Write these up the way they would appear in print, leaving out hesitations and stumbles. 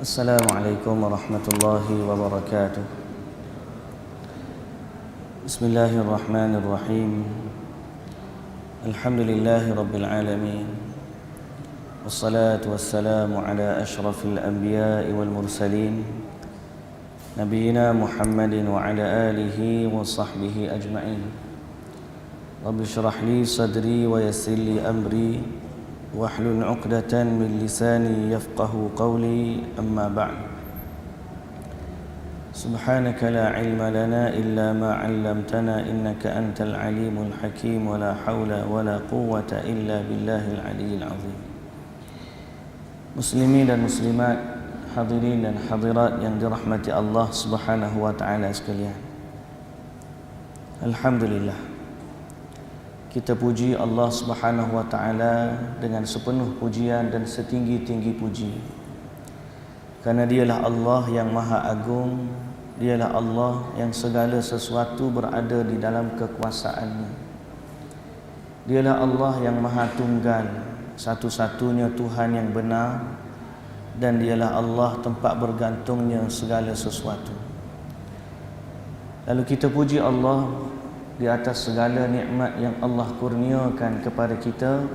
Assalamualaikum warahmatullahi wabarakatuh. Bismillahirrahmanirrahim. Alhamdulillahi rabbil alamin. Wassalatu wassalamu ala ashrafil anbiya'i wal mursalin, Nabiyyina Muhammadin wa ala alihi wa sahbihi ajma'in. Rabbi shrah li sadri wa yassir li amri wahlul 'uqdatan min lisani yafqahu qawli, amma ba'd. Subhanaka la ilma lana illa ma 'allamtana innaka antal alimul hakim, wa la hawla wa la quwwata illa billahil aliyyil azim. Muslimin dan muslimat, hadirin dan hadirat yang dirahmati Allah Subhanahu wa taala sekalian. Alhamdulillah, kita puji Allah Subhanahu wa taala dengan sepenuh pujian dan setinggi-tinggi puji. Karena dialah Allah yang maha agung, dialah Allah yang segala sesuatu berada di dalam kekuasaannya. Dialah Allah yang maha tunggal, satu-satunya Tuhan yang benar, dan dialah Allah tempat bergantungnya segala sesuatu. Lalu kita puji Allah di atas segala nikmat yang Allah kurniakan kepada kita,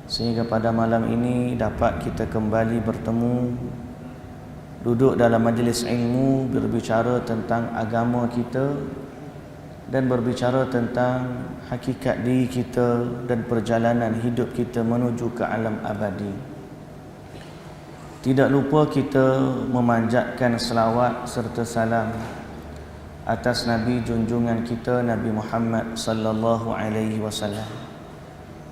sehingga pada malam ini dapat kita kembali bertemu, duduk dalam majlis ilmu, berbicara tentang agama kita dan berbicara tentang hakikat diri kita dan perjalanan hidup kita menuju ke alam abadi. Tidak lupa kita memanjatkan selawat serta salam atas Nabi junjungan kita, Nabi Muhammad sallallahu alaihi wasallam.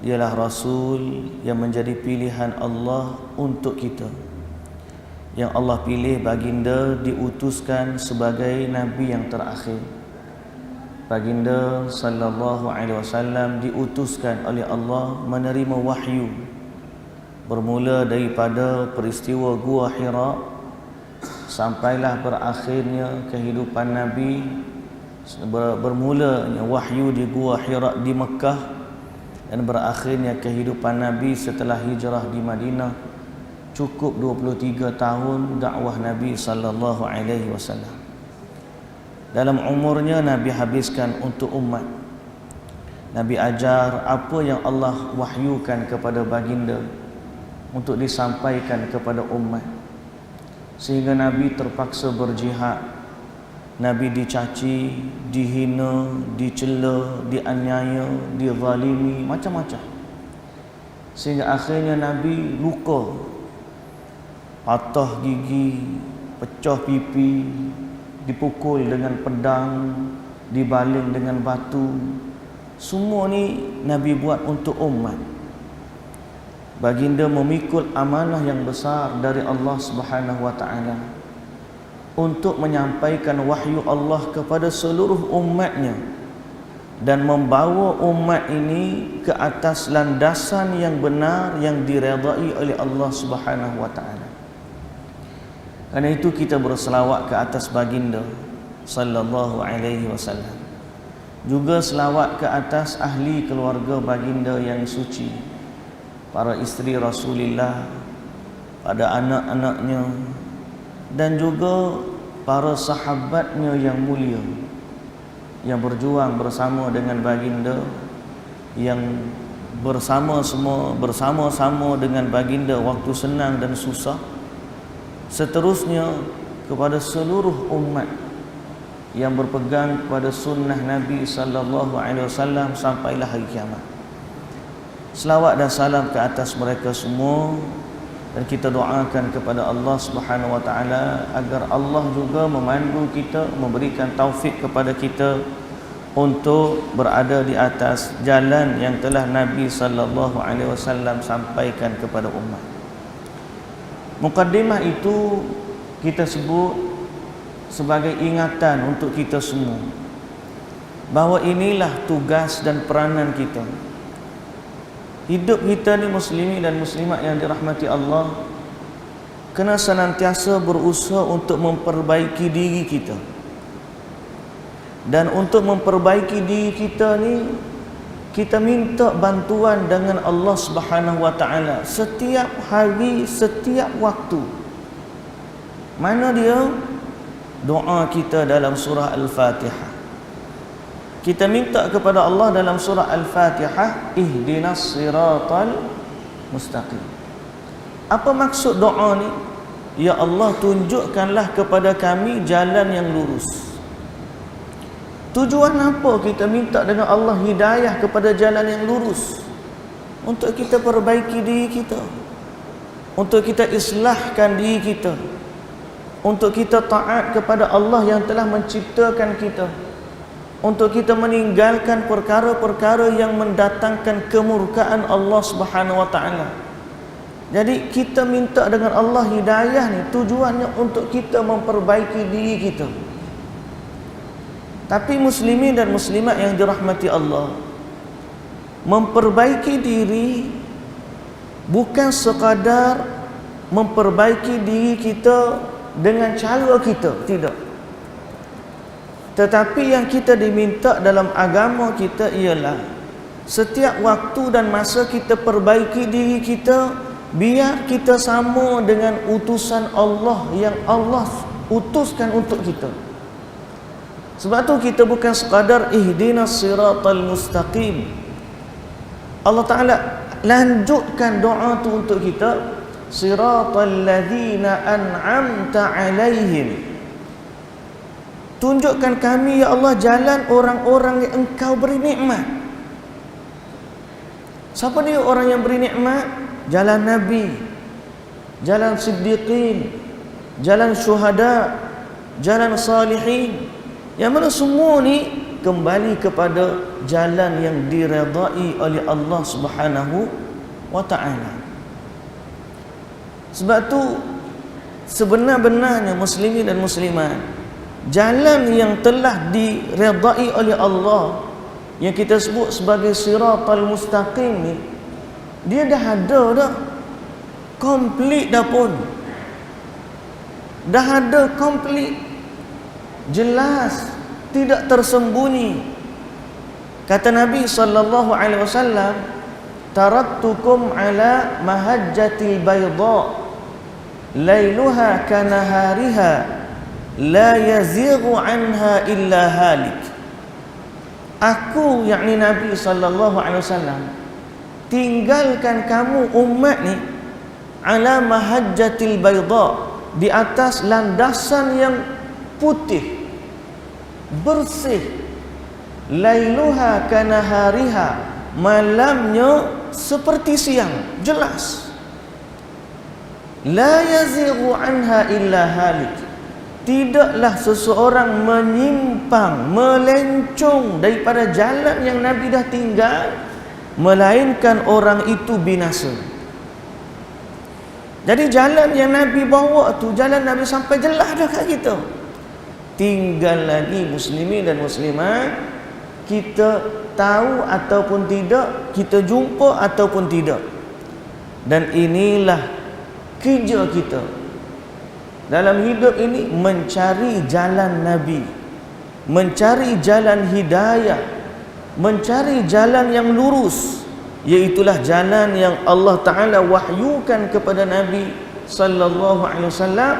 Dialah Rasul yang menjadi pilihan Allah untuk kita, yang Allah pilih baginda diutuskan sebagai Nabi yang terakhir. Baginda sallallahu alaihi wasallam diutuskan oleh Allah menerima wahyu, bermula daripada peristiwa Gua Hira sampailah berakhirnya kehidupan Nabi, bermulanya wahyu di Gua Hira di Mekah, dan berakhirnya kehidupan Nabi setelah hijrah di Madinah. Cukup 23 tahun dakwah Nabi sallallahu alaihi wasallam. Dalam umurnya Nabi habiskan untuk umat. Nabi ajar apa yang Allah wahyukan kepada baginda untuk disampaikan kepada umat, sehingga Nabi terpaksa berjihad. Nabi dicaci, dihina, dicela, dianiaya, dizalimi, macam-macam, sehingga akhirnya Nabi luka, patah gigi, pecah pipi, dipukul dengan pedang, dibaling dengan batu. Semua ni Nabi buat untuk umat. Baginda memikul amanah yang besar dari Allah Subhanahu wa taala untuk menyampaikan wahyu Allah kepada seluruh umatnya dan membawa umat ini ke atas landasan yang benar yang diredai oleh Allah Subhanahu wa taala. Karena itu kita berselawat ke atas baginda sallallahu alaihi wasallam. Juga selawat ke atas ahli keluarga baginda yang suci, para isteri Rasulullah, pada anak-anaknya, dan juga para sahabatnya yang mulia yang berjuang bersama dengan baginda, yang bersama-sama dengan baginda waktu senang dan susah. Seterusnya kepada seluruh umat yang berpegang kepada sunnah Nabi sallallahu alaihi wasallam sampailah hari kiamat. Selawat dan salam ke atas mereka semua, dan kita doakan kepada Allah Subhanahu wa taala agar Allah juga memandu kita, memberikan taufik kepada kita untuk berada di atas jalan yang telah Nabi sallallahu alaihi wasallam sampaikan kepada umat. Mukaddimah itu kita sebut sebagai ingatan untuk kita semua bahawa inilah tugas dan peranan kita. Hidup kita ni muslimin dan muslimat yang dirahmati Allah, kena senantiasa berusaha untuk memperbaiki diri kita. Dan untuk memperbaiki diri kita ni, kita minta bantuan dengan Allah Subhanahu wa taala setiap hari, setiap waktu. Mana dia? Doa kita dalam surah Al-Fatihah. Kita minta kepada Allah dalam surah Al-Fatihah, ihdinas siratal mustaqim. Apa maksud doa ni? Ya Allah, tunjukkanlah kepada kami jalan yang lurus. Tujuan apa kita minta dengan Allah hidayah kepada jalan yang lurus? Untuk kita perbaiki diri kita, untuk kita islahkan diri kita, untuk kita taat kepada Allah yang telah menciptakan kita, untuk kita meninggalkan perkara-perkara yang mendatangkan kemurkaan Allah Subhanahu wa taala. Jadi kita minta dengan Allah hidayah ni tujuannya untuk kita memperbaiki diri kita. Tapi muslimin dan muslimat yang dirahmati Allah, memperbaiki diri bukan sekadar memperbaiki diri kita dengan cara kita, tidak. Tetapi yang kita diminta dalam agama kita ialah setiap waktu dan masa kita perbaiki diri kita, biar kita sama dengan utusan Allah yang Allah utuskan untuk kita. Sebab tu kita bukan sekadar ihdinas siratal mustaqim. Allah Ta'ala lanjutkan doa tu untuk kita, siratal ladzina an'amta alaihim. Tunjukkan kami ya Allah jalan orang-orang yang Engkau beri nikmat. Siapa dia orang yang beri nikmat? Jalan Nabi, jalan Siddiqin, jalan Syuhada, jalan Salihin. Yang mana semua ni kembali kepada jalan yang diredai oleh Allah Subhanahu wa ta'ala. Sebab tu sebenar-benarnya muslimin dan muslimat, jalan yang telah diredai oleh Allah yang kita sebut sebagai siratal mustaqim ni, dia dah ada dah, komplit dah pun, dah ada komplit, jelas, tidak tersembunyi. Kata Nabi sallallahu alaihi wasallam, taraktukum ala mahajjatil bayda lailuha kanahariha la yazighu anha illa halik. Aku, yakni Nabi sallallahu alaihi wasallam, tinggalkan kamu umat ni ala mahajjatil bayda, di atas landasan yang putih, bersih, lailuha kanahariha, malamnya seperti siang, jelas, la yazighu anha illa halik, tidaklah seseorang menyimpang, melencong daripada jalan yang Nabi dah tinggal, melainkan orang itu binasa. Jadi jalan yang Nabi bawa tu, jalan Nabi sampai jelas dah kat kita. Tinggal lagi muslimin dan muslimat, kita tahu ataupun tidak, kita jumpa ataupun tidak. Dan inilah kerja kita dalam hidup ini, mencari jalan Nabi, mencari jalan hidayah, mencari jalan yang lurus, iaitulah jalan yang Allah Ta'ala wahyukan kepada Nabi sallallahu alaihi wasallam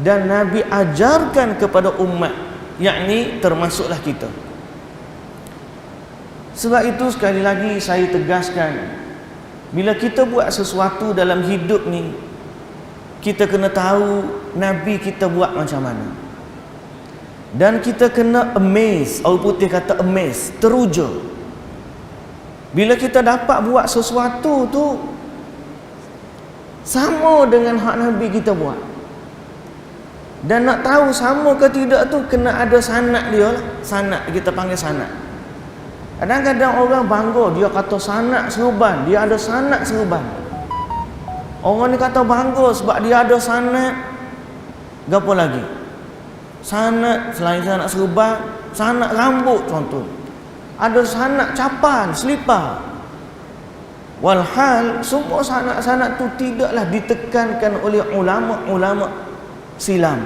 dan Nabi ajarkan kepada umat, yakni termasuklah kita. Sebab itu sekali lagi saya tegaskan, bila kita buat sesuatu dalam hidup ni, kita kena tahu Nabi kita buat macam mana. Dan kita kena amaze, orang putih kata amaze, teruja. Bila kita dapat buat sesuatu tu sama dengan hak Nabi kita buat, dan nak tahu sama ke tidak tu kena ada sanad dia lah. Sanad, kita panggil sanad. Kadang-kadang orang bangga, dia kata sanad serban, dia ada sanad serban. Orang ni kata bangga sebab dia ada sanad. Gapo lagi? Sanad, selain sanad serban, sanad rambut contoh. Ada sanad capan, selipar. Walhal semua sanad-sanad tu tidaklah ditekankan oleh ulama-ulama silam.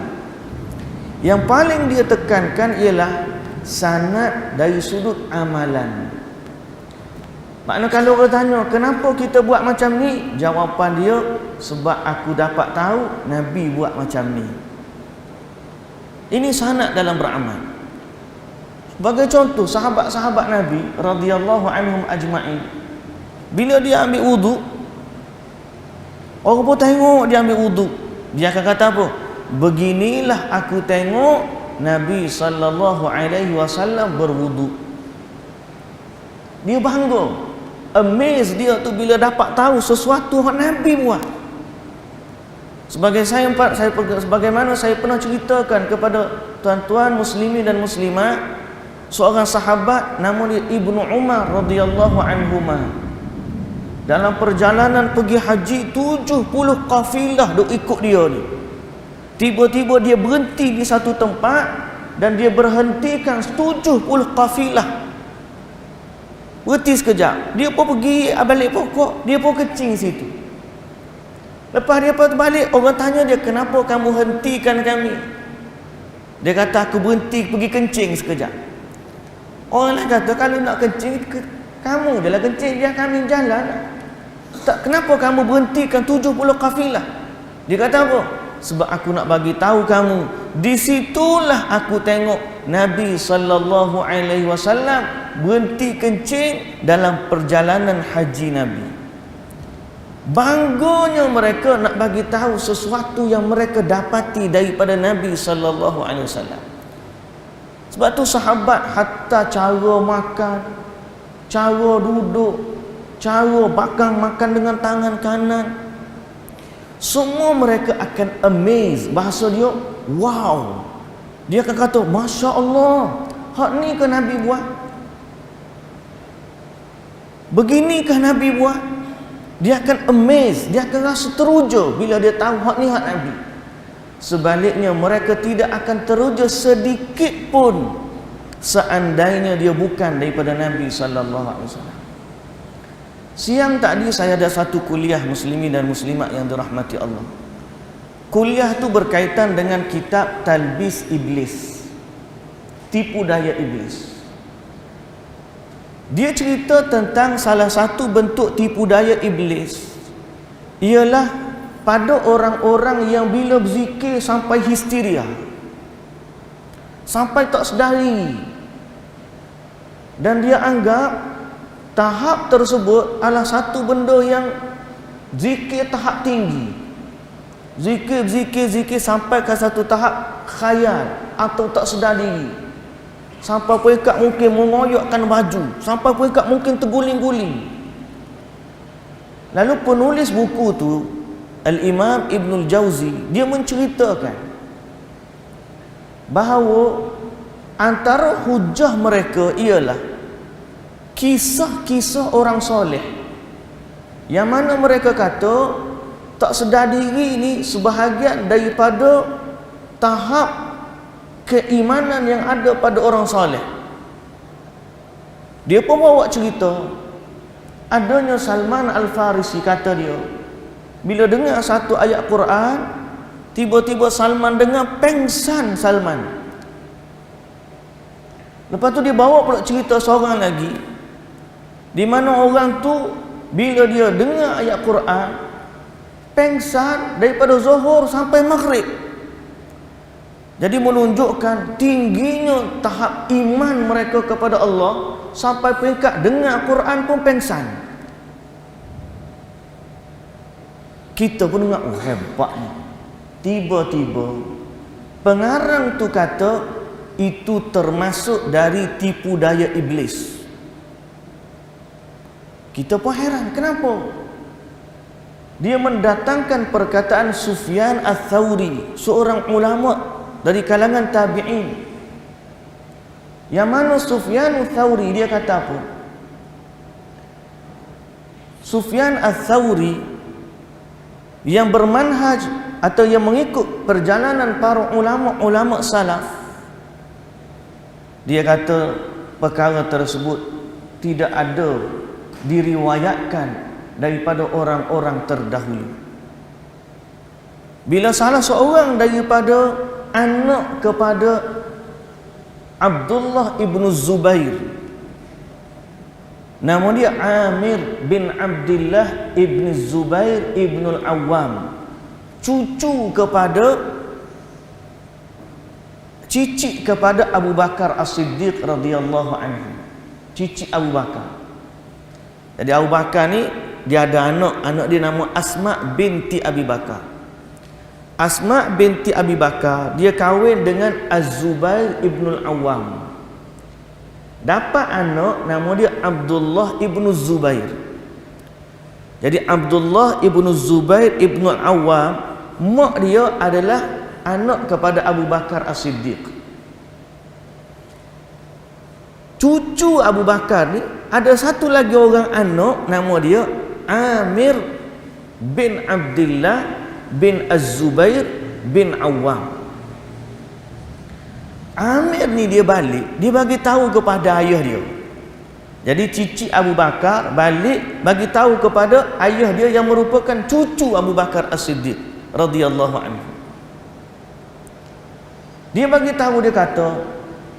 Yang paling dia tekankan ialah sanad dari sudut amalan. Maknanya kalau orang tanya, kenapa kita buat macam ni? Jawapan dia, Sebab aku dapat tahu Nabi buat macam ni. Ini sanad dalam beramal. Sebagai contoh, sahabat-sahabat Nabi radhiyallahu anhum ajma'in, bila dia ambil wudu, orang pun tengok dia ambil wudu, dia akan kata apa? Beginilah aku tengok Nabi sallallahu alaihi wasallam berwudu. Dia bangga, amazed dia tu bila dapat tahu sesuatu yang Nabi buat. Sebagaimana saya pernah ceritakan kepada tuan-tuan muslimin dan muslimat, seorang sahabat nama dia Ibnu Umar radhiyallahu anhuma. Dalam perjalanan pergi haji 70 kafilah duk ikut dia ni. Tiba-tiba dia berhenti di satu tempat dan dia berhentikan 70 kafilah. Berhenti sekejap. Dia pun pergi balik pokok, dia pun kencing situ. Lepas dia balik, orang tanya dia, kenapa kamu hentikan kami? Dia kata, aku berhenti pergi kencing sekejap. Orang lain kata, kalau nak kencing, kamu je lah kencing, biar kami jalan. Tak, kenapa kamu berhentikan 70 kafilah? Dia kata apa? Sebab aku nak bagi tahu kamu, disitulah aku tengok Nabi sallallahu alaihi wasallam berhenti kencing dalam perjalanan haji Nabi. Bangganya mereka nak bagi tahu sesuatu yang mereka dapati daripada Nabi sallallahu alaihi wasallam. Sebab tu sahabat hatta cara makan, cara duduk, cara makan dengan tangan kanan, semua mereka akan amazed. Bahasa dia, wow. Dia akan kata, Masya Allah, hak ni ke Nabi buat? Beginikah Nabi buat? Dia akan amazed, dia akan rasa teruja bila dia tahu hak ni hak Nabi. Sebaliknya mereka tidak akan teruja sedikit pun seandainya dia bukan daripada Nabi sallallahu alaihi wasallam. Siang tadi saya ada satu kuliah muslimin dan muslimat yang dirahmati Allah. Kuliah tu berkaitan dengan kitab Talbis Iblis, tipu daya iblis. Dia cerita tentang salah satu bentuk tipu daya iblis, ialah pada orang-orang yang bila berzikir sampai histeria, sampai tak sedari, dan dia anggap tahap tersebut adalah satu benda yang zikir tahap tinggi. Zikir sampai ke satu tahap khayal atau tak sedar diri. Sampai peringkat mungkin mengoyakkan baju, sampai peringkat mungkin terguling-guling. Lalu penulis buku tu, Al-Imam Ibnul Jauzi, dia menceritakan bahawa antara hujah mereka ialah kisah-kisah orang soleh, yang mana mereka kata tak sedar diri ni sebahagian daripada tahap keimanan yang ada pada orang soleh. Dia pun bawa cerita adanya Salman Al-Farisi, kata dia bila dengar satu ayat Quran, tiba-tiba Salman dengar pengsan Salman. Lepas tu dia bawa pula cerita seorang lagi, di mana orang tu bila dia dengar ayat Quran pengsan daripada zuhur sampai maghrib. Jadi menunjukkan tingginya tahap iman mereka kepada Allah sampai peringkat dengar Quran pun pengsan. Kita pun dengar, oh hebatnya. Tiba-tiba pengarang tu kata itu termasuk dari tipu daya iblis. Kita pun heran, kenapa? Dia mendatangkan perkataan Sufyan Ats-Tsauri, seorang ulama dari kalangan tabi'in, yang mana Sufyan Ats-Tsauri dia kata apa? Sufyan Ats-Tsauri yang bermanhaj atau yang mengikut perjalanan para ulama-ulama salaf, dia kata perkara tersebut tidak ada diriwayatkan daripada orang-orang terdahulu. Bila salah seorang daripada anak kepada Abdullah ibn Zubair, Nama dia Amir bin Abdullah ibn Zubair ibn al-Awwam, cucu kepada, cicit kepada Abu Bakar As-Siddiq radhiyallahu anhu, cicit Abu Bakar. Jadi Abu Bakar ni dia ada anak dia nama Asma binti Abi Bakar. Asma binti Abi Bakar dia kahwin dengan Az-Zubair ibn al-Awwam. Dapat anak nama dia Abdullah ibn Zubair. Jadi Abdullah ibn Zubair ibn al-Awwam, mak dia adalah anak kepada Abu Bakar As-Siddiq. Cucu Abu Bakar ni ada satu lagi orang anak nama dia Amir bin Abdullah bin Az-Zubair bin Awwam. Amir ni dia balik, dia bagi tahu kepada ayah dia. Jadi cici Abu Bakar balik bagi tahu kepada ayah dia yang merupakan cucu Abu Bakar As-Siddiq radhiyallahu anhu. Dia bagi tahu, dia kata,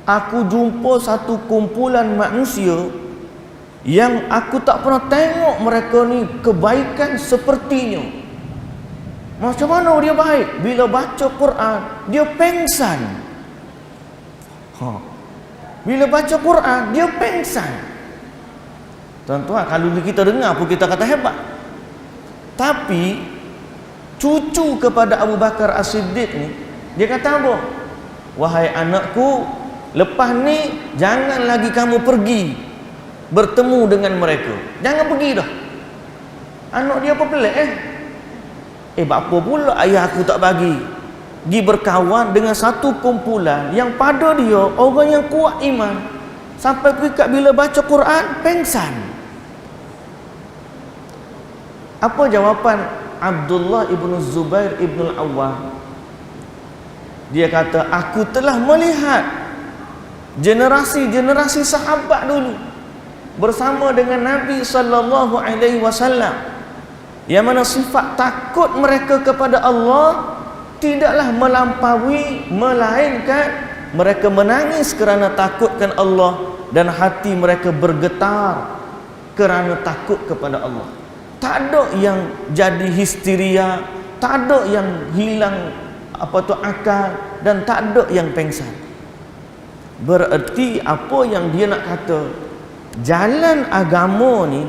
aku jumpa satu kumpulan manusia yang aku tak pernah tengok mereka ni kebaikan sepertinya. Macam mana dia baik? Bila baca Quran dia pengsan. Bila baca Quran dia pengsan. Tuan-tuan, kalau kita dengar pun kita kata hebat. Tapi cucu kepada Abu Bakar As-Siddiq ni dia kata apa? Wahai anakku, lepas ni jangan lagi kamu pergi bertemu dengan mereka. Jangan pergi dah. Anak dia apa pelik apa pula ayah aku tak bagi pergi berkawan dengan satu kumpulan yang pada dia orang yang kuat iman, sampai peringkat bila baca Quran pengsan. Apa jawapan Abdullah ibn Zubair ibn al-Awwam? Dia kata, aku telah melihat generasi-generasi sahabat dulu bersama dengan Nabi sallallahu alaihi wasallam, yang mana sifat takut mereka kepada Allah tidaklah melampaui, melainkan mereka menangis kerana takutkan Allah dan hati mereka bergetar kerana takut kepada Allah. Tak ada yang jadi histeria, tak ada yang hilang akal, dan tak ada yang pengsan. Bererti apa yang dia nak kata, jalan agama ni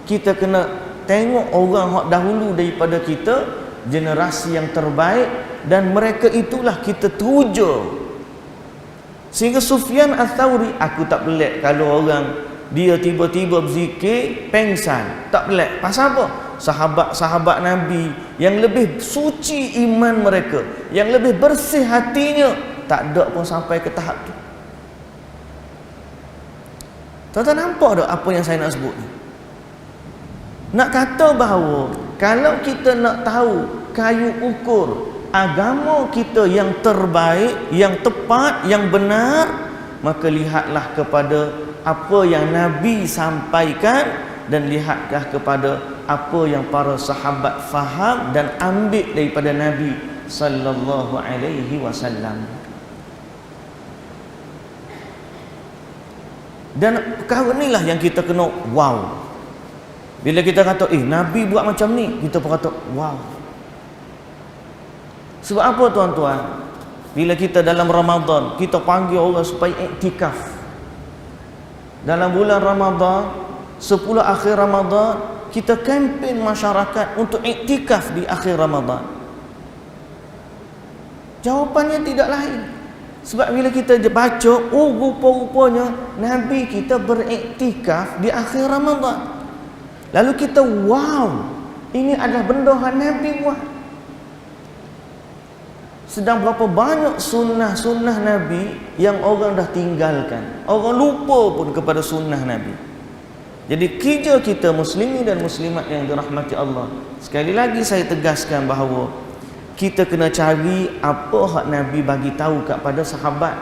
kita kena tengok orang hak dahulu daripada kita, generasi yang terbaik, dan mereka itulah kita tuju. Sehingga Sufyan Ats-Tsauri, aku tak pelik kalau orang dia tiba-tiba berzikir pengsan, tak pelik. Pasal apa? Sahabat-sahabat Nabi yang lebih suci iman mereka, yang lebih bersih hatinya, tak ada pun sampai ke tahap tu. Tuan-tuan nampak tak apa yang saya nak sebut ni? Nak kata bahawa kalau kita nak tahu kayu ukur agama kita yang terbaik, yang tepat, yang benar, maka lihatlah kepada apa yang Nabi sampaikan, dan lihatlah kepada apa yang para sahabat faham dan ambil daripada Nabi sallallahu alaihi wasallam. Dan perkara inilah yang kita kena wow. Bila kita kata Nabi buat macam ni, kita pun kata wow. Sebab apa tuan-tuan? Bila kita dalam Ramadan, kita panggil orang supaya iktikaf. Dalam bulan Ramadan, 10 akhir Ramadan, kita kempen masyarakat untuk iktikaf di akhir Ramadan. Jawapannya tidak lain. Sebab bila kita baca, rupa-rupanya Nabi kita beriktikaf di akhir Ramadan. Lalu kita wow, ini adalah benda yang Nabi buat. Sedang berapa banyak sunnah-sunnah Nabi yang orang dah tinggalkan. Orang lupa pun kepada sunnah Nabi. Jadi kerja kita muslimin dan muslimat yang dirahmati Allah, sekali lagi saya tegaskan bahawa kita kena cari apa hak Nabi bagi tahu kepada sahabat.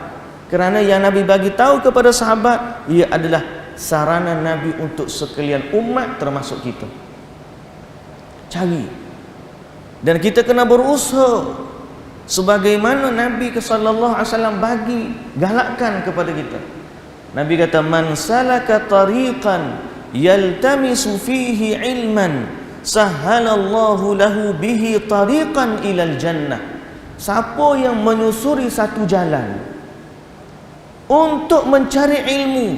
Kerana yang Nabi bagi tahu kepada sahabat, ia adalah saranan Nabi untuk sekalian umat termasuk kita. Cari. Dan kita kena berusaha sebagaimana Nabi sallallahu alaihi wasallam bagi galakkan kepada kita. Nabi kata, man salaka tariqan yaltamisu fihi ilman sahhalallahu lahu bihi tariqan ilal jannah. Siapa yang menyusuri satu jalan untuk mencari ilmu,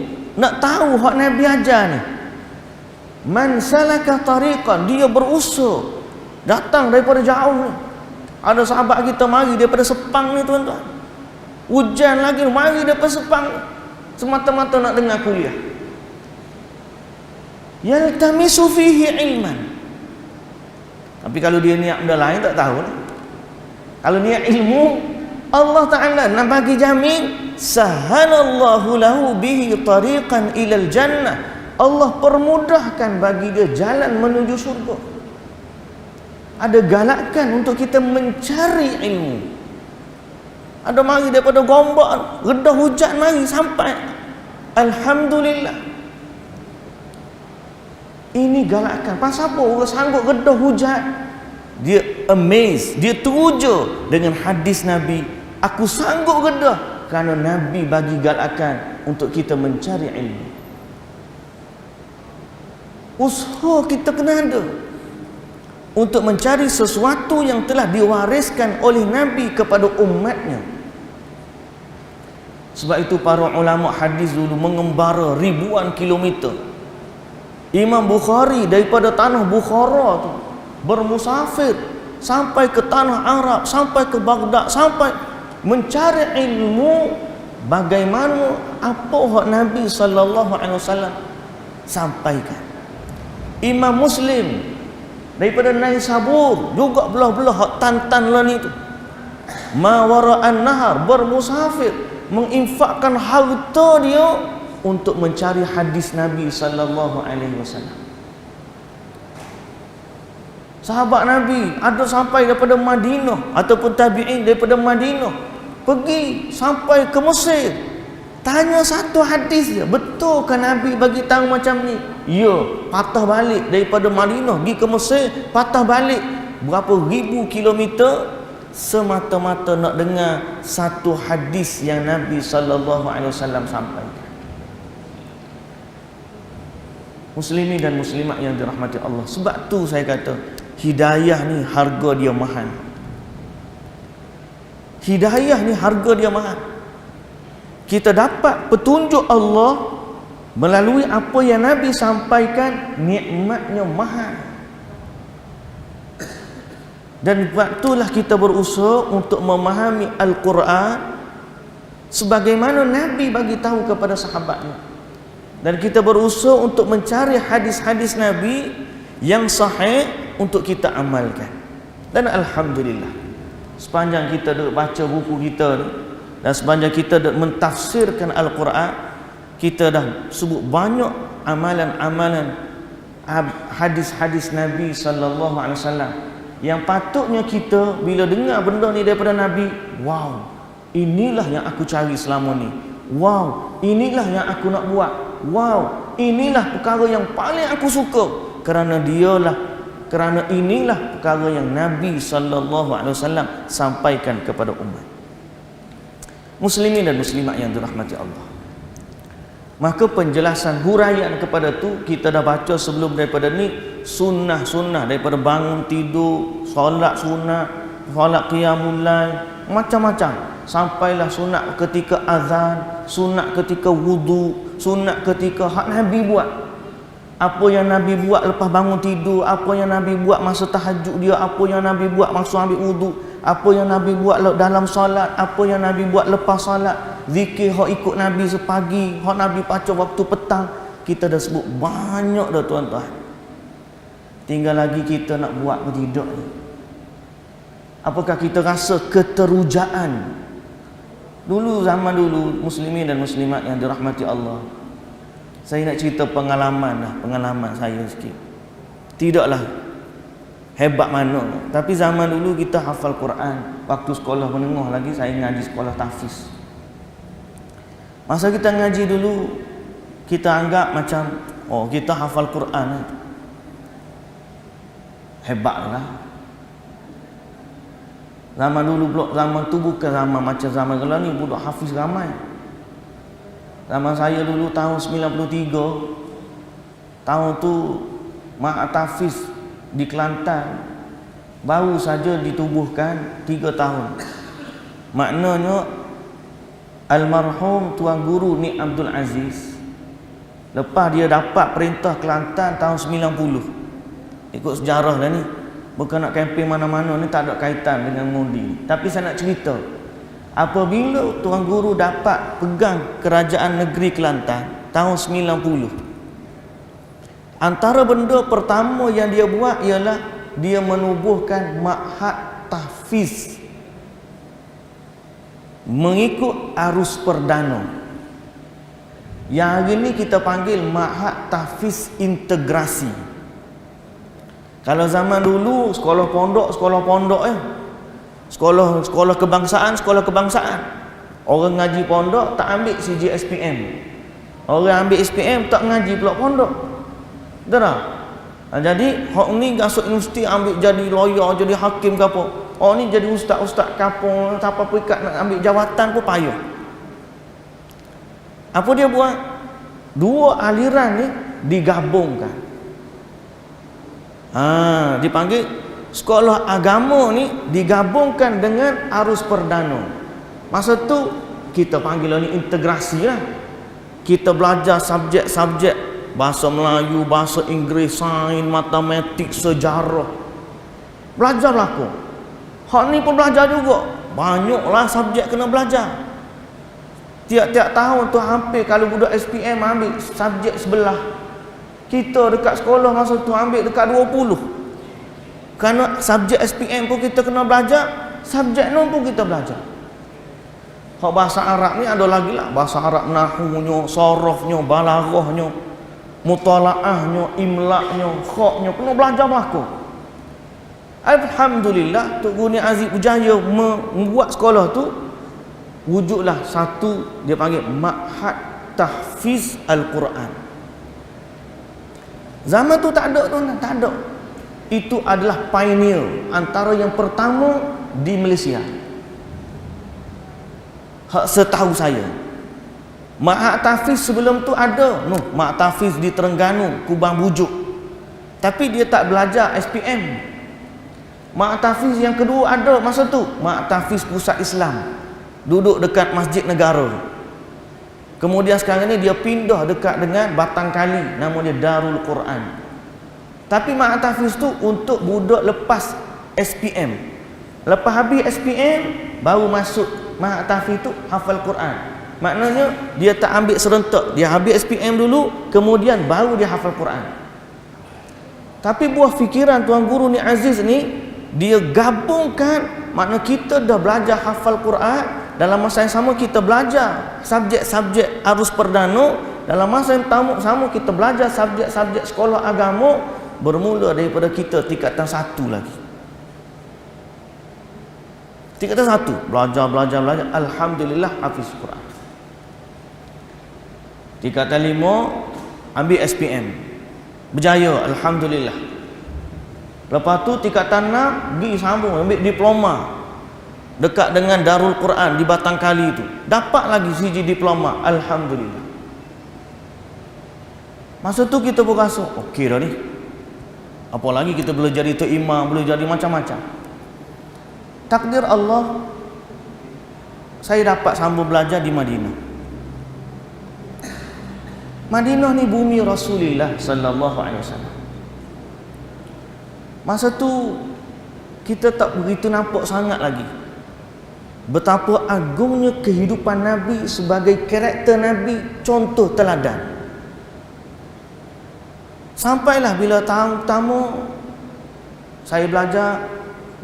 nak tahu hak Nabi ajar ni, man salaka tariqan, dia berusaha datang daripada jauh ni. Ada sahabat kita mari daripada Sepang ni tuan-tuan, hujan lagi mari daripada Sepang semata-mata nak dengar kuliah. Yaltamisu fihi ilman. Tapi kalau dia niat benda lain tak tahu lah. Kalau niat ilmu, Allah Ta'ala nak bagi jamin, sahhalallahu lahu bihi tariqan ilal jannah. Allah permudahkan bagi dia jalan menuju syurga. Ada galakan untuk kita mencari ilmu. Ada mari daripada Gombak, redah hujan mari sampai, alhamdulillah. Ini galakan. Pasal apa orang sanggup redah hujan? Dia amazed, dia teruja dengan hadis Nabi. Aku sanggup redah kerana Nabi bagi galakan untuk kita mencari ilmu. Usaha kita kena ada untuk mencari sesuatu yang telah diwariskan oleh Nabi kepada umatnya. Sebab itu para ulama hadis dulu mengembara ribuan kilometer. Imam Bukhari daripada tanah Bukhara tu bermusafir sampai ke tanah Arab, sampai ke Baghdad, sampai mencari ilmu bagaimana apa hak Nabi sallallahu alaihi wasallam sampaikan. Imam Muslim daripada Naisabur juga belah-belah hak Tantan lah ni tu, mawara'an nahar, bermusafir menginfakkan harta dia untuk mencari hadis Nabi sallallahu alaihi wasallam. Sahabat Nabi ada sampai daripada Madinah ataupun tabi'in daripada Madinah pergi sampai ke Mesir, tanya satu hadis je, betulkah Nabi bagi tahu macam ni? Ya, patah balik daripada Madinah pergi ke Mesir, patah balik berapa ribu kilometer semata-mata nak dengar satu hadis yang Nabi sallallahu alaihi wasallam sampaikan. Muslimin dan muslimat yang dirahmati Allah, sebab tu saya kata hidayah ni harga dia mahal. Hidayah ni harga dia mahal. Kita dapat petunjuk Allah melalui apa yang Nabi sampaikan, nikmatnya mahal. Dan waktulah kita berusaha untuk memahami Al-Quran sebagaimana Nabi bagi tahu kepada sahabatnya. Dan kita berusaha untuk mencari hadis-hadis Nabi yang sahih untuk kita amalkan. Dan alhamdulillah, sepanjang kita duk baca buku kita ni, dan sepanjang kita duk mentafsirkan Al-Quran, kita dah sebut banyak amalan-amalan hadis-hadis Nabi sallallahu alaihi wasallam yang patutnya kita bila dengar benda ni daripada Nabi, wow, inilah yang aku cari selama ni. Wow, inilah yang aku nak buat. Wow, inilah perkara yang paling aku suka, kerana inilah perkara yang Nabi sallallahu alaihi wasallam sampaikan kepada umat. Muslimin dan muslimat yang dirahmati Allah, maka penjelasan huraian kepada tu kita dah baca sebelum daripada ni. Sunnah-sunnah daripada bangun tidur, solat sunnah, solat qiyamul lail, macam-macam. Sampailah sunat ketika azan, sunat ketika wudu, sunat ketika hak Nabi buat. Apa yang Nabi buat lepas bangun tidur, apa yang Nabi buat masa tahajud dia, apa yang Nabi buat masa ambil wudu, apa yang Nabi buat dalam solat, apa yang Nabi buat lepas solat, zikir hak ikut Nabi sepagi, hak Nabi baca waktu petang. Kita dah sebut banyak dah tuan-tuan. Tinggal lagi kita nak buat ke tidak ni. Apakah kita rasa keterujaan? Dulu, zaman dulu, muslimin dan muslimat yang dirahmati Allah, saya nak cerita pengalaman saya sikit. Tidaklah hebat mana, tapi zaman dulu kita hafal Quran. Waktu sekolah menengah lagi, saya ngaji sekolah tahfiz. Masa kita ngaji dulu, kita anggap macam, oh, kita hafal Quran, hebatlah. Zaman dulu pula, zaman tu bukan zaman macam zaman sekarang ni, budak hafiz ramai. Zaman saya dulu tahun 93, Tahun tu Mak Tafiz di Kelantan baru saja ditubuhkan 3 tahun. Maknanya almarhum Tuan Guru Nik Abdul Aziz, lepas dia dapat perintah Kelantan tahun 90. Ikut sejarah dah ni. Bukan nak kempen mana-mana ni, tak ada kaitan dengan mengundi. Tapi saya nak cerita, apabila Tuan Guru dapat pegang kerajaan negeri Kelantan tahun 90, antara benda pertama yang dia buat ialah dia menubuhkan Ma'had Tahfiz mengikut arus perdana. Yang hari ni kita panggil Ma'had Tahfiz Integrasi. Kalau zaman dulu sekolah pondok sekolah kebangsaan. Orang ngaji pondok tak ambil CGSPM. Orang ambil SPM tak ngaji pula pondok. Betul tak? Jadi hak ni masuk universiti ambil jadi lawyer, jadi hakim ke apa. Oh ni jadi ustaz-ustaz kapung, siapa pun ikat nak ambil jawatan pun payah. Apa dia buat? Dua aliran ni digabungkan. Dipanggil sekolah agama ni digabungkan dengan arus perdana. Masa tu kita panggil ni integrasi lah. Kita belajar subjek-subjek bahasa Melayu, bahasa Inggeris, sains, matematik, sejarah. Belajar berlaku. Hak ni pun belajar juga. Banyaklah subjek kena belajar. Tiap-tiap tahun tu hampir kalau budak SPM ambil subjek sebelah, kita dekat sekolah masa tu ambil dekat 20. Kerana subjek SPM pun kita kena belajar, subjek non pun kita belajar. Hak bahasa Arab ni ada lagi lah. Bahasa Arab nahunya, sorofnya, balaghahnya, mutalaahnya, imlaknya, khaknya, kena belajar berlaku. Alhamdulillah, Tok Guru Nik Aziz berjaya membuat sekolah tu wujudlah satu, dia panggil Ma'had Tahfiz Al-Quran. Zaman tu tak ada tu, tak ada. Itu adalah pioneer, antara yang pertama di Malaysia. Hak setahu saya. Ma'had Tahfiz sebelum tu ada, Ma'had Tahfiz di Terengganu, Kubang Bujuk. Tapi dia tak belajar SPM. Ma'had Tahfiz yang kedua ada masa tu, Ma'had Tahfiz Pusat Islam, duduk dekat Masjid Negara. Kemudian sekarang ni dia pindah dekat dengan Batang Kali, nama dia Darul Quran. Tapi Ma'had Tahfiz tu untuk budak lepas SPM. Lepas habis SPM baru masuk Ma'had Tahfiz tu hafal Quran. Maknanya dia tak ambil serentak, dia habis SPM dulu, kemudian baru dia hafal Quran. Tapi buah fikiran Tuan Guru Nik Aziz ni, dia gabungkan, makna kita dah belajar hafal Quran, dalam masa yang sama kita belajar subjek-subjek arus perdana, dalam masa yang sama kita belajar subjek-subjek sekolah agama, bermula daripada kita tingkatan 1 lagi. Tingkatan 1 belajar, alhamdulillah hafiz Quran. Tingkatan 5 ambil SPM, berjaya, alhamdulillah. Lepas tu tingkatan 6 pergi sambung ambil diploma dekat dengan Darul Quran di Batang Kali tu, dapat lagi CG diploma, alhamdulillah. Masa tu kita pun rasa okey dah ni, apa lagi kita boleh jadi tok imam, boleh jadi macam-macam. Takdir Allah, saya dapat sambung belajar di Madinah. Madinah ni bumi Rasulullah sallallahu alaihi wasallam. Masa tu kita tak begitu nampak sangat lagi betapa agungnya kehidupan Nabi sebagai karakter Nabi, contoh teladan. Sampailah bila tahun pertama saya belajar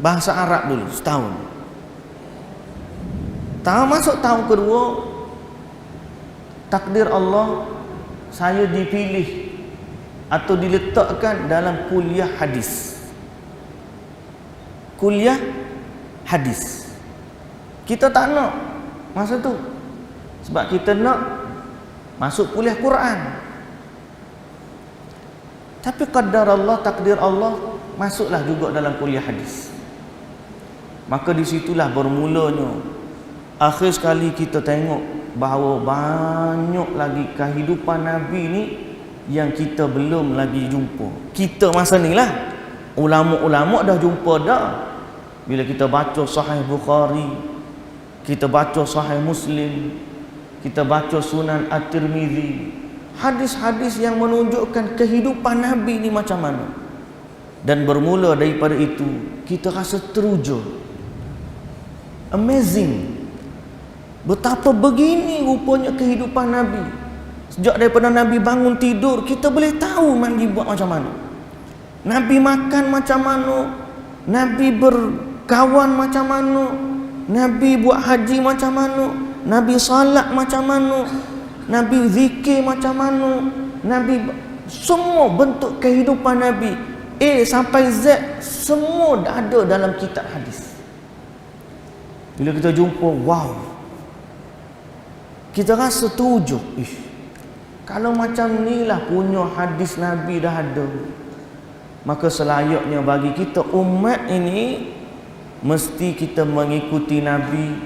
bahasa Arab dulu setahun. Masuk tahun kedua, takdir Allah, saya dipilih atau diletakkan dalam kuliah hadis. Kuliah hadis. Kita tak nak masa tu, sebab kita nak masuk kuliah Quran. Tapi qadar Allah, takdir Allah, masuklah juga dalam kuliah hadis. Maka disitulah bermulanya akhir sekali kita tengok bahawa banyak lagi kehidupan Nabi ni yang kita belum lagi jumpa. Kita masa ni lah, ulama-ulama dah jumpa dah. Bila kita baca Sahih Bukhari, kita baca Sahih Muslim, kita baca Sunan At-Tirmizi, hadis-hadis yang menunjukkan kehidupan Nabi ni macam mana. Dan bermula daripada itu, kita rasa teruja, amazing, betapa begini rupanya kehidupan Nabi. Sejak daripada Nabi bangun tidur, kita boleh tahu Nabi buat macam mana, Nabi makan macam mana, Nabi berkawan macam mana, Nabi buat haji macam mana, Nabi salat macam mana, Nabi zikir macam mana, Nabi, semua bentuk kehidupan Nabi A sampai Z, semua dah ada dalam kitab hadis. Bila kita jumpa, wow, kita rasa teruja. Kalau macam ni lah punya hadis Nabi dah ada, maka selayaknya bagi kita umat ini mesti kita mengikuti Nabi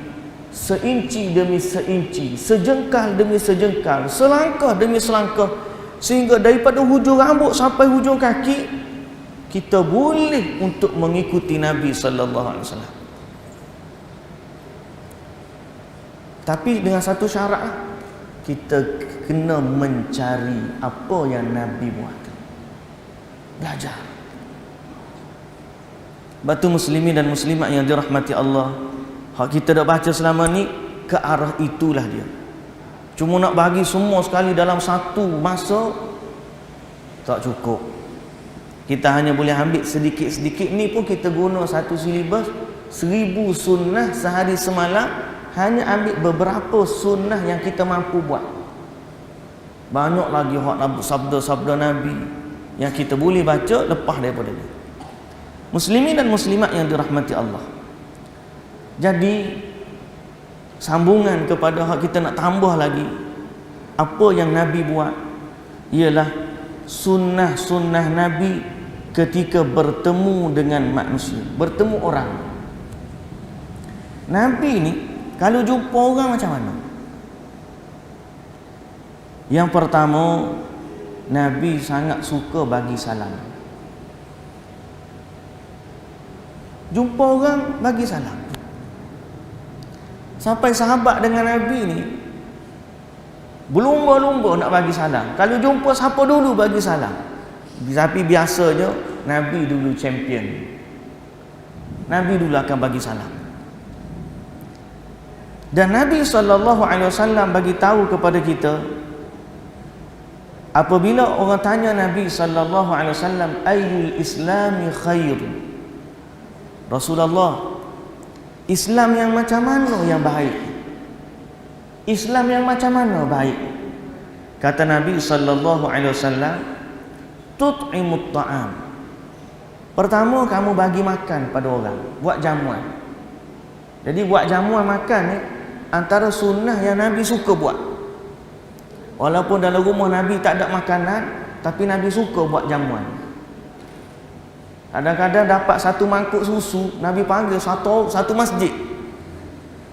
seinci demi seinci, sejengkal demi sejengkal, selangkah demi selangkah, sehingga daripada hujung rambut sampai hujung kaki kita boleh untuk mengikuti Nabi sallallahu alaihi wasallam. Tapi dengan satu syarat, kita kena mencari apa yang Nabi buat, belajar. Batu muslimin dan muslimat yang dirahmati Allah, hak kita dah baca selama ni ke arah itulah dia. Cuma nak bagi semua sekali dalam satu masa tak cukup. Kita hanya boleh ambil sedikit-sedikit. Ni pun kita guna satu silibus 1000 sunnah sehari semalam, hanya ambil beberapa sunnah yang kita mampu buat. Banyak lagi hak sabda-sabda Nabi yang kita boleh baca lepas daripada ni. Muslimin dan muslimat yang dirahmati Allah, jadi sambungan kepada hak kita nak tambah lagi apa yang Nabi buat, ialah sunnah-sunnah Nabi ketika bertemu dengan manusia, bertemu orang. Nabi ni kalau jumpa orang macam mana? Yang pertama, Nabi sangat suka bagi salam. Jumpa orang bagi salam. Sampai sahabat dengan Nabi ni berlumba-lumba nak bagi salam. Kalau jumpa siapa dulu bagi salam. Tapi biasanya Nabi dulu champion, Nabi dulu akan bagi salam. Dan Nabi SAW bagi tahu kepada kita, apabila orang tanya Nabi SAW, ayyul islami khair, Rasulullah, Islam yang macam mana yang baik? Islam yang macam mana baik? Kata Nabi SAW, tut'imut ta'am. Pertama, kamu bagi makan pada orang, buat jamuan. Jadi buat jamuan makan ni antara sunnah yang Nabi suka buat. Walaupun dalam rumah Nabi tak ada makanan, tapi Nabi suka buat jamuan. Kadang-kadang dapat satu mangkuk susu, Nabi panggil satu masjid.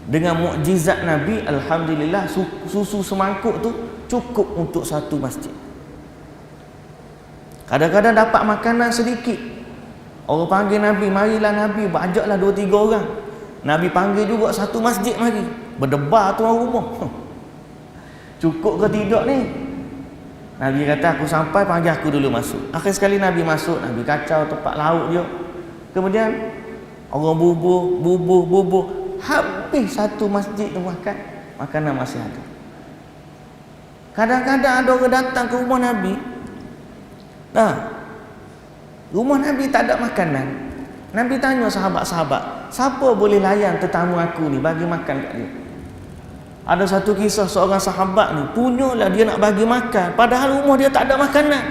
Dengan mukjizat Nabi, alhamdulillah, susu semangkuk tu cukup untuk satu masjid. Kadang-kadang dapat makanan sedikit, orang panggil Nabi, marilah Nabi, ajaklah 2-3 orang. Nabi panggil juga satu masjid mari. Berdebar tuan rumah. Cukup ke tidak ni? Nabi kata, aku sampai, panggil aku dulu masuk. Akhir sekali Nabi masuk, Nabi kacau tempat lauk dia. Kemudian orang bubuh. Habis satu masjid tu makan, makanan masih ada. Kadang-kadang ada orang datang ke rumah Nabi. Rumah Nabi tak ada makanan. Nabi tanya sahabat-sahabat, siapa boleh layan tetamu aku ni, bagi makan kat dia? Ada satu kisah seorang sahabat ni, punyalah dia nak bagi makan, padahal rumah dia tak ada makanan.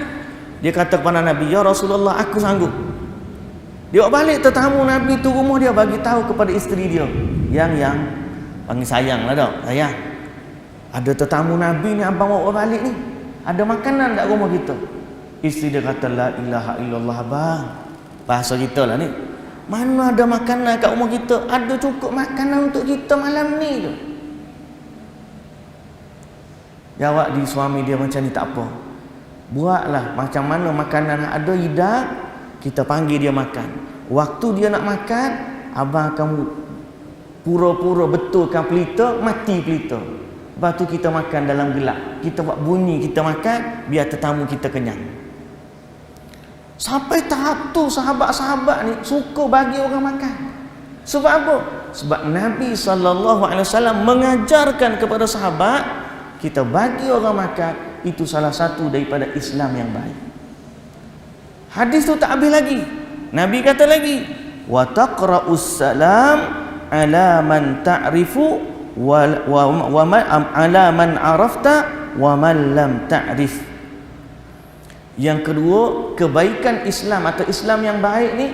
Dia kata kepada Nabi, ya Rasulullah, aku sanggup. Dia balik tetamu Nabi tu rumah dia, bagi tahu kepada isteri dia, yang panggil sayang lah dah, sayang, ada tetamu Nabi ni, abang bawa balik ni, ada makanan tak rumah kita? Isteri dia kata, la ilaha illallah bang, bahasa kita lah ni, mana ada makanan kat rumah kita, ada cukup makanan untuk kita malam ni tu. Jawab di suami dia macam ni, tak apa, Buatlah macam mana makanan ada hidang, kita panggil dia makan. Waktu dia nak makan, abang akan pura-pura betulkan pelita, mati pelita. Lepas tu kita makan dalam gelap. Kita buat bunyi kita makan, biar tetamu kita kenyang. Sampai tahap tu sahabat-sahabat ni suka bagi orang makan. Sebab apa? Sebab Nabi SAW mengajarkan kepada sahabat, kita bagi orang makan, itu salah satu daripada Islam yang baik. Hadis tu tak habis lagi. Nabi kata lagi, wa taqra'us salam ala man ta'rifu wa ala man arafta wa man lam ta'rif. Yang kedua, kebaikan Islam atau Islam yang baik ni,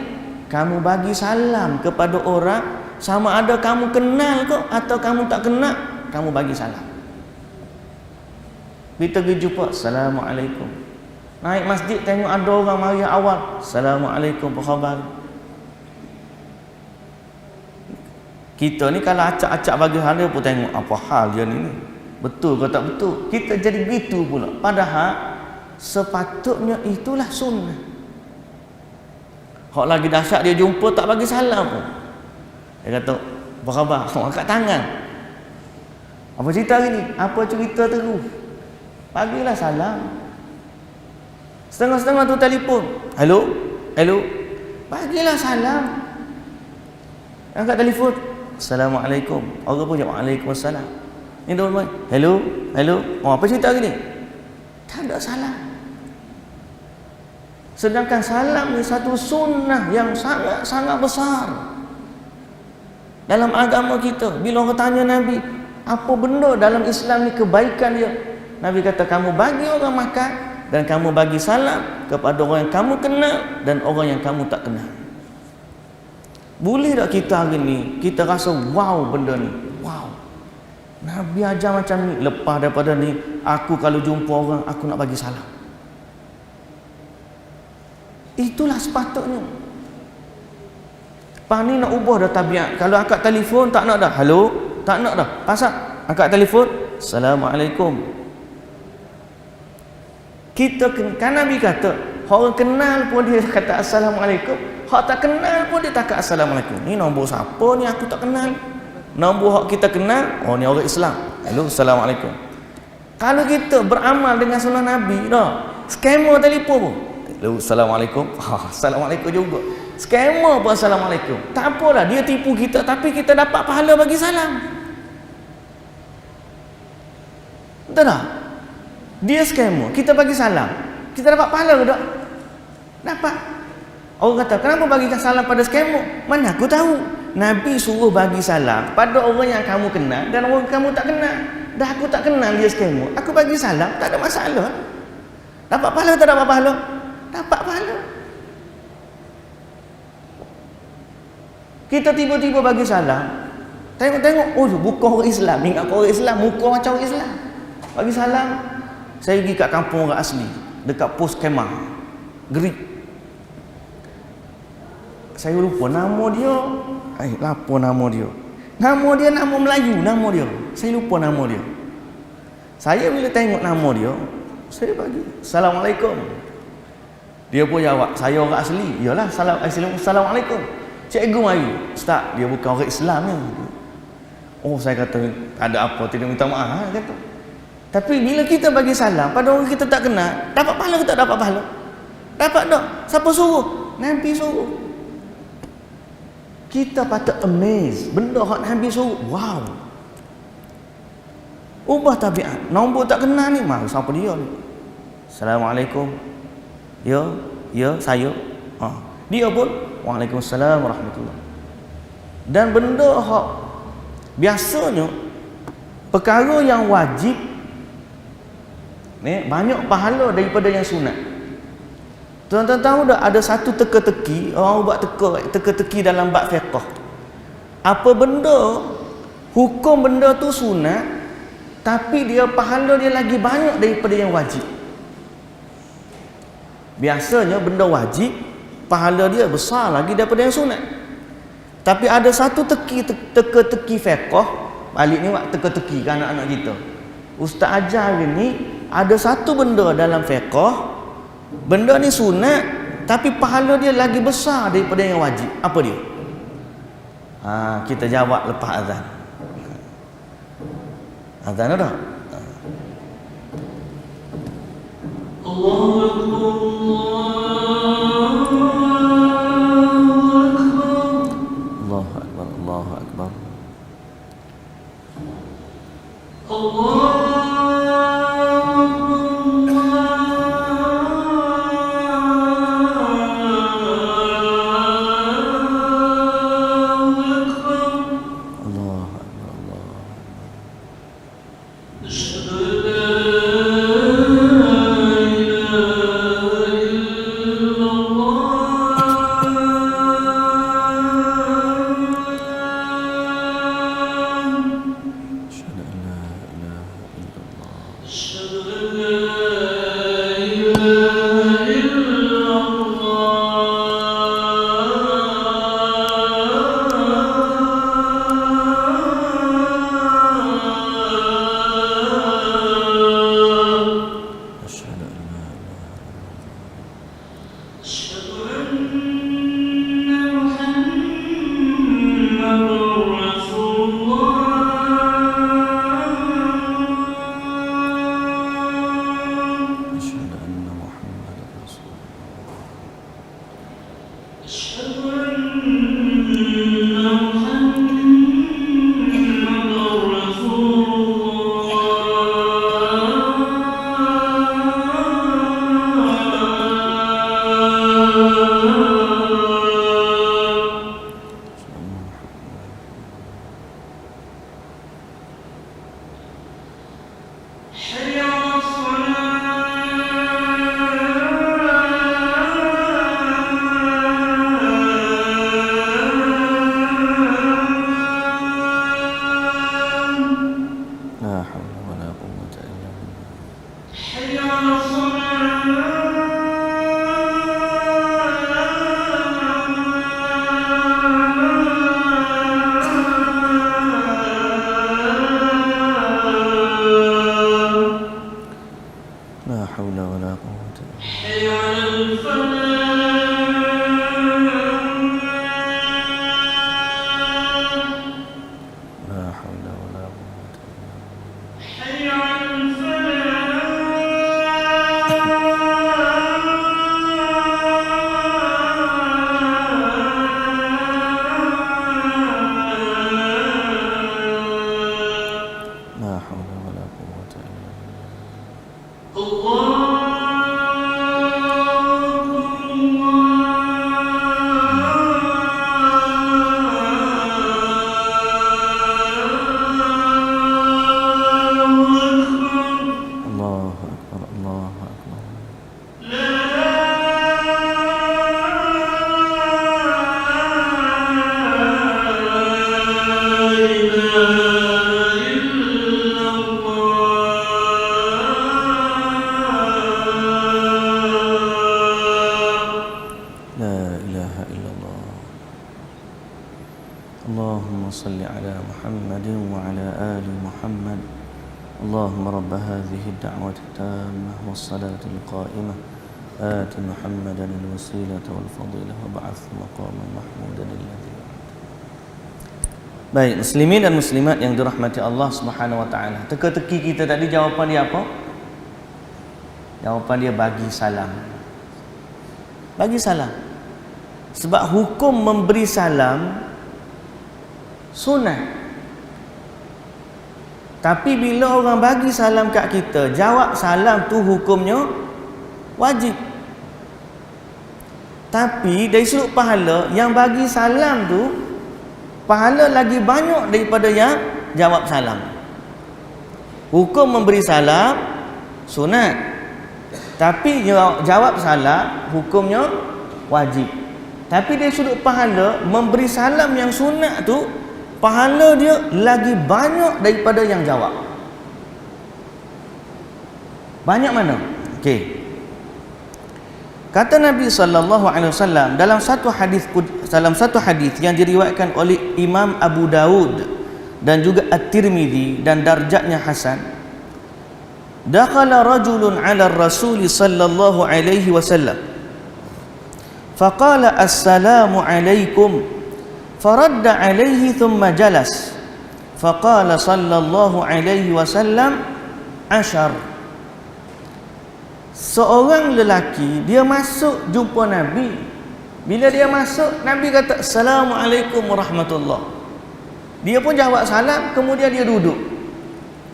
kamu bagi salam kepada orang, sama ada kamu kenal ke atau kamu tak kenal, kamu bagi salam. Kita pergi jumpa, Assalamualaikum. Naik masjid tengok ada orang mari awal, Assalamualaikum, apa khabar? Kita ni kalau acak-acak bagi hal dia pun tengok apa hal dia ni. Betul ke tak betul? Kita jadi begitu pula. Padahal sepatutnya itulah sunnah. Hak lagi dahsyat dia jumpa tak bagi salam pun. Dia kata, apa khabar? Angkat tangan. Apa cerita hari ni? Apa cerita terus? Bagilah salam. Setengah-setengah tu telefon. Hello? Hello? Bagilah salam. Angkat telefon. Assalamualaikum. Orang pun jawab Waalaikumsalam. Ni dah main. Hello? Hello? Oh, apa cerita hari ni? Tak ada salam. Sedangkan salam ni satu sunnah yang sangat-sangat besar dalam agama kita. Bila orang tanya Nabi, apa benda dalam Islam ni kebaikan dia? Nabi kata, kamu bagi orang makan dan kamu bagi salam kepada orang yang kamu kenal dan orang yang kamu tak kenal. Boleh tak kita hari ni kita rasa wow benda ni? Wow. Nabi ajar macam ni. Lepas daripada ni, aku kalau jumpa orang, aku nak bagi salam. Itulah sepatutnya. Lepas ni nak ubah dah tabiat. Kalau angkat telefon tak nak dah. Hello? Tak nak dah. Pasal angkat telefon, Assalamualaikum. Kita kan Nabi kata, orang kenal pun dia kata Assalamualaikum, orang tak kenal pun dia cakap Assalamualaikum. Ni nombor siapa ni aku tak kenal. Nombor hak kita kenal, oh ni orang Islam. Hello, Assalamualaikum. Kalau kita beramal dengan sunnah Nabi dah, skamer telefon pun, hello, Assalamualaikum. Assalamualaikum juga. Skamer pun Assalamualaikum. Tak apalah, dia tipu kita, tapi kita dapat pahala bagi salam. Betul tak? Dia skamer, kita bagi salam, kita dapat pahala ke tak? Dapat. Orang kata, kenapa bagi salam pada skamer? Mana aku tahu. Nabi suruh bagi salam pada orang yang kamu kenal dan orang kamu tak kenal. Dah aku tak kenal dia skamer, aku bagi salam, tak ada masalah. Dapat pahala tak dapat pahala? Dapat pahala. Kita tiba-tiba bagi salam, tengok-tengok, oh bukan orang Islam, ingat orang Islam, muka macam orang Islam. Bagi salam. Saya pergi kat kampung orang asli, dekat pos kemah Gerik. Saya lupa nama dia. Apa nama dia? Nama dia nama Melayu, nama dia. Saya lupa nama dia. Saya bila tengok nama dia, saya bagi Assalamualaikum. Dia pun jawab, saya orang asli. Yalah, Assalamualaikum. Cikgu mari. Ustaz, dia bukan orang Islam ni. Oh, saya kata, tak ada apa, tidak minta maaf, kata. Tapi bila kita bagi salam pada orang kita tak kenal, dapat pahala ke tak dapat pahala? Dapat tak? Siapa suruh? Nabi suruh. Kita patut amazed. Benda hak Nabi suruh. Wow. Ubah tabiat. Nombor tak kenal ni, mari siapa dia ni? Assalamualaikum. Ya, saya. Dia pun Waalaikumsalam warahmatullahi. Dan benda hak biasanya perkara yang wajib ni banyak pahala daripada yang sunat. Tuan-tuan tahu tak, ada satu teka-teki, orang buat teka-teki dalam bab fiqh. Apa benda, hukum benda tu sunat, tapi dia pahala dia lagi banyak daripada yang wajib. Biasanya benda wajib, pahala dia besar lagi daripada yang sunat. Tapi ada satu teka-teki fiqh, balik ni buat teka-teki ke anak-anak kita. Ustaz ajar hari ni, ada satu benda dalam fiqh, benda ni sunat tapi pahala dia lagi besar daripada yang wajib. Apa dia? Kita jawab lepas azan. Azan dah. Allahu Akbar, Allahu Akbar, Allahu Akbar, Allahu Akbar. Allahumma salli ala Muhammadin wa ala ali Muhammad. Allahumma rabb hadhihi ad-da'wati at-tammah was-salati al-qa'imah ati Muhammadan al-wasilata wal-fadilah wa ba'ath maqaman mahmudan alladhi. Baik, muslimin dan muslimat yang dirahmati Allah Subhanahu wa taala. Teka-teki kita tadi jawapan dia apa? Jawapan dia bagi salam. Bagi salam. Sebab hukum memberi salam sunat. Tapi bila orang bagi salam kat kita, jawab salam tu hukumnya wajib. Tapi dari sudut pahala, yang bagi salam tu pahala lagi banyak daripada yang jawab salam. Hukum memberi salam sunat, tapi jawab salam hukumnya wajib. Tapi dari sudut pahala, memberi salam yang sunat tu pahala dia lagi banyak daripada yang jawab. Banyak mana? Okey. Kata Nabi sallallahu alaihi wasallam dalam satu hadis yang diriwayatkan oleh Imam Abu Daud dan juga At-Tirmizi dan darjatnya hasan, dakhala rajulun 'ala ar-rasul sallallahu alaihi wasallam faqala assalamu alaikum faradda alaihi thumma jalas faqala sallallahu alaihi wasallam ashar. Seorang lelaki dia masuk jumpa Nabi. Bila dia masuk, Nabi kata assalamualaikum warahmatullah. Dia pun jawab salam, kemudian dia duduk.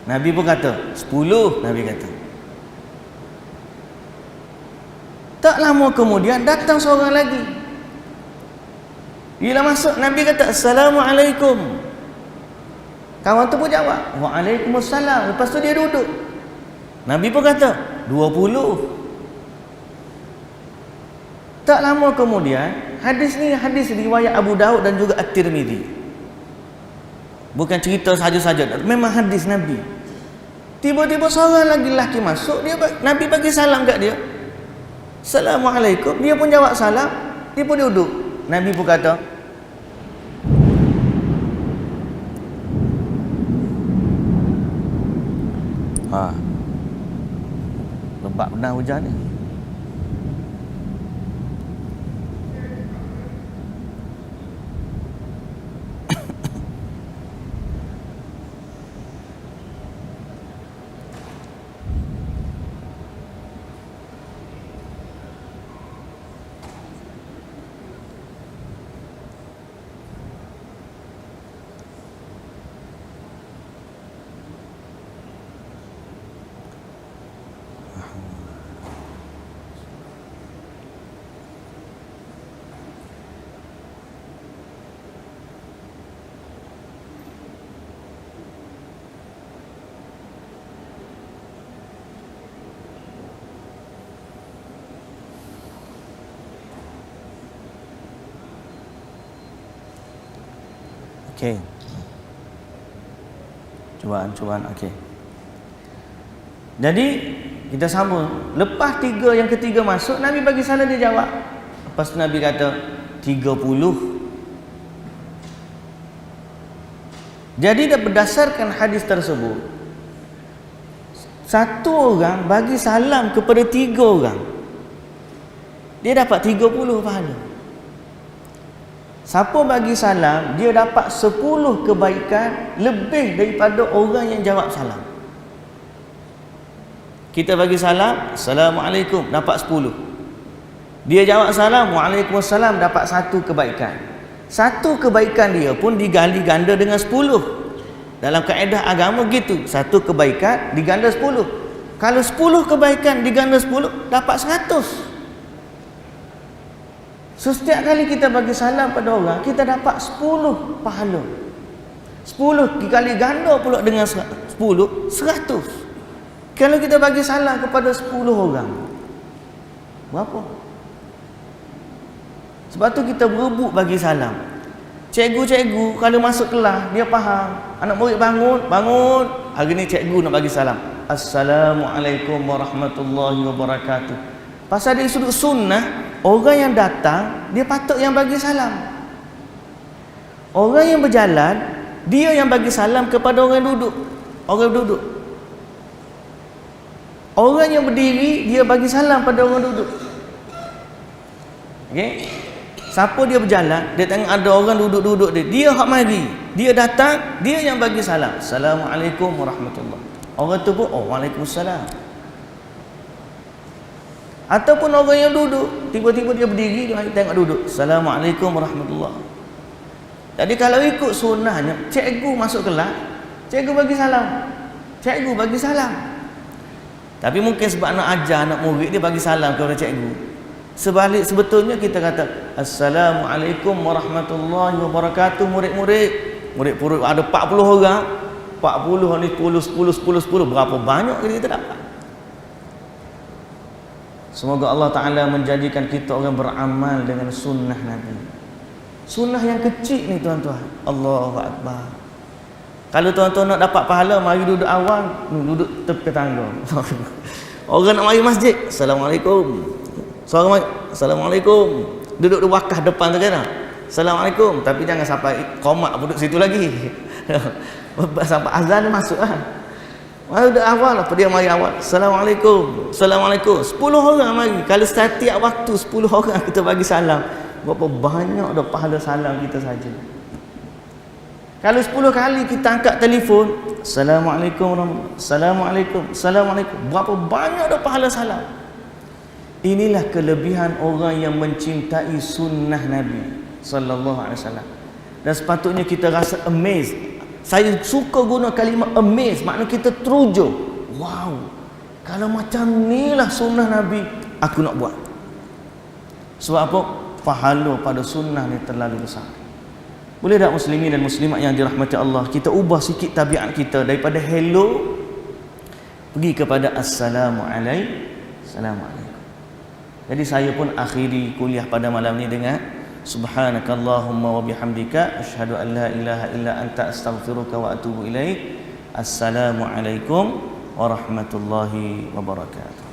Nabi pun kata 10. Nabi kata. Tak lama kemudian datang seorang lagi. Bila masuk, Nabi kata assalamualaikum. Kawan tu pun jawab waalaikumsalam. Lepas tu dia duduk. Nabi pun kata 20. Tak lama kemudian, hadis ni hadis riwayat Abu Daud dan juga At-Tirmidzi. Bukan cerita saja-saja, memang hadis Nabi. Tiba-tiba seorang lagi lelaki masuk, Nabi bagi salam kat dia. Assalamualaikum. Dia pun jawab salam, dia pun duduk. Nabi pun kata lebat benar hujan ni. Okey. Cubaan. Okey. Jadi kita sambung. Lepas yang ketiga masuk, Nabi bagi salam, dia jawab. Lepas tu Nabi kata 30. Jadi berdasarkan hadis tersebut, satu orang bagi salam kepada 3 orang, dia dapat 30 pahala. Siapa bagi salam, dia dapat 10 kebaikan lebih daripada orang yang jawab salam. Kita bagi salam, assalamualaikum, dapat 10. Dia jawab salam, waalaikumsalam, dapat 1 kebaikan. 1 kebaikan dia pun digali ganda dengan 10. Dalam kaedah agama gitu, 1 kebaikan diganda 10. Kalau 10 kebaikan diganda 10, dapat 100. So, setiap kali kita bagi salam pada orang, kita dapat 10 pahala. 10 dikali ganda pula dengan 10, 100. Kalau kita bagi salam kepada 10 orang, berapa? Sebab tu kita berebut bagi salam. Cikgu-cikgu kalau masuk kelas, dia faham. Anak murid bangun. Hari ni cikgu nak bagi salam. Assalamualaikum warahmatullahi wabarakatuh. Pasal dari sudut sunnah, orang yang datang, dia patut yang bagi salam. Orang yang berjalan, dia yang bagi salam kepada orang yang duduk. Orang yang berdiri, dia bagi salam pada orang duduk. Okey? Siapa dia berjalan, dia tengok ada orang duduk-duduk dia hak mari. Dia datang, dia yang bagi salam. Assalamualaikum warahmatullahi. Orang tu pun, waalaikumsalam. Ataupun orang yang duduk, tiba-tiba dia berdiri, dia tengok duduk. Assalamualaikum warahmatullahi. Jadi kalau ikut sunnahnya, cikgu masuk kelas, cikgu bagi salam. Tapi mungkin sebab nak ajar anak murid, dia bagi salam kepada cikgu. Sebetulnya kita kata assalamualaikum warahmatullahi wabarakatuh. Murid ada 40 orang. 40 ni 10 berapa banyak kita dapat. Semoga Allah Ta'ala menjadikan kita orang beramal dengan sunnah Nabi. Sunnah yang kecil ni tuan-tuan. Allahu Akbar. Kalau tuan-tuan nak dapat pahala, mari duduk awal, duduk tepi tangga. Orang nak mari masjid, assalamualaikum. Seorang mari, assalamualaikum. Duduk di wakaf depan tu kan. Assalamualaikum. Tapi jangan sampai komak duduk situ lagi. Sampai azan masuk kan. Dah awal apa dia mari awal. Assalamualaikum. Assalamualaikum. 10 orang mari. Kalau setiap waktu 10 orang kita bagi salam, berapa banyak dah pahala salam kita saja. Kalau 10 kali kita angkat telefon, Assalamualaikum warahmatullahi wabarakatuh. Assalamualaikum. Assalamualaikum. Berapa banyak dah pahala salam. Inilah kelebihan orang yang mencintai sunnah Nabi sallallahu alaihi wasallam. Dan sepatutnya kita rasa amazed. Saya suka guna kalimah amazed, maknanya kita teruja. Wow, kalau macam ni lah sunnah Nabi, aku nak buat. Sebab apa? Pahala pada sunnah ni terlalu besar. Boleh tak muslimin dan muslimat yang dirahmati Allah, kita ubah sikit tabiat kita daripada hello pergi kepada assalamualaikum. Jadi saya pun akhiri kuliah pada malam ni dengan subhanakallahumma wa bihamdika asyhadu an la ilaha illa anta astaghfiruka wa atubu ilaik. Assalamualaikum warahmatullahi wabarakatuh.